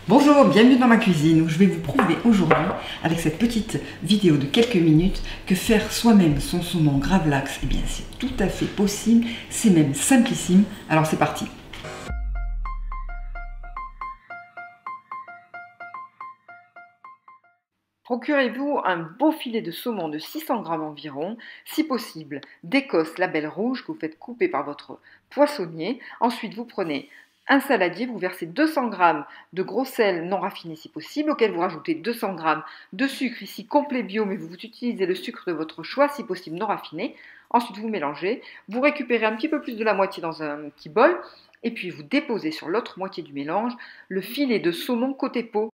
Bonjour, bienvenue dans ma cuisine où je vais vous prouver aujourd'hui, avec cette petite vidéo de quelques minutes, que faire soi-même son saumon gravlax, eh bien c'est tout à fait possible, c'est même simplissime. Alors c'est parti. Procurez-vous un beau filet de saumon de 600 grammes environ, si possible d'Écosse label rouge que vous faites couper par votre poissonnier. Ensuite, vous prenez un saladier, vous versez 200 grammes de gros sel non raffiné si possible, auquel vous rajoutez 200 grammes de sucre, ici complet bio, mais vous utilisez le sucre de votre choix, si possible non raffiné. Ensuite, vous mélangez, vous récupérez un petit peu plus de la moitié dans un petit bol, et puis vous déposez sur l'autre moitié du mélange le filet de saumon côté peau.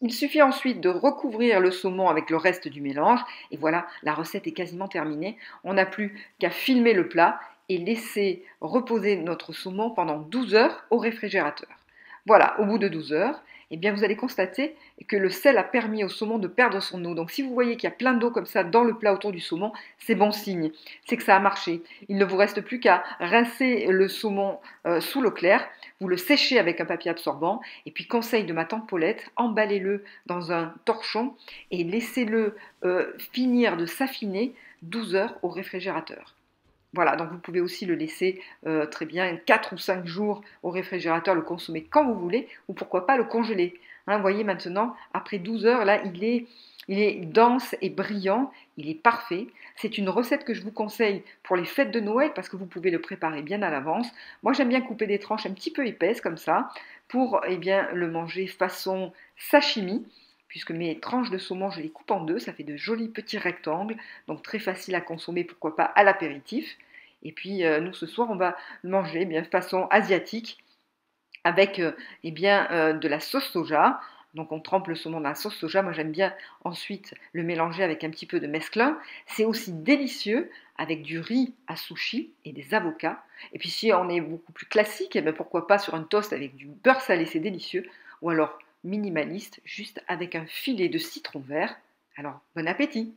Il suffit ensuite de recouvrir le saumon avec le reste du mélange et voilà, la recette est quasiment terminée. On n'a plus qu'à filmer le plat et laisser reposer notre saumon pendant 12 heures au réfrigérateur. Voilà, au bout de 12 heures, eh bien vous allez constater que le sel a permis au saumon de perdre son eau. Donc si vous voyez qu'il y a plein d'eau comme ça dans le plat autour du saumon, c'est bon signe, c'est que ça a marché. Il ne vous reste plus qu'à rincer le saumon sous l'eau claire, vous le séchez avec un papier absorbant et puis conseil de ma tante Paulette, emballez-le dans un torchon et laissez-le finir de s'affiner 12 heures au réfrigérateur. Voilà, donc vous pouvez aussi le laisser très bien 4 ou 5 jours au réfrigérateur, le consommer quand vous voulez, ou pourquoi pas le congeler. Hein, vous voyez maintenant, après 12 heures, là, il est dense et brillant, il est parfait. C'est une recette que je vous conseille pour les fêtes de Noël parce que vous pouvez le préparer bien à l'avance. Moi, j'aime bien couper des tranches un petit peu épaisses comme ça pour eh bien, le manger façon sashimi puisque mes tranches de saumon, je les coupe en deux, ça fait de jolis petits rectangles, donc très facile à consommer, pourquoi pas à l'apéritif. Et puis nous ce soir, on va le manger bien façon asiatique avec de la sauce soja. Donc on trempe le saumon dans la sauce soja. Moi j'aime bien ensuite le mélanger avec un petit peu de mesclun. C'est aussi délicieux avec du riz à sushi et des avocats. Et puis si on est beaucoup plus classique, eh bien, pourquoi pas sur un toast avec du beurre salé, c'est délicieux. Ou alors minimaliste, juste avec un filet de citron vert. Alors bon appétit!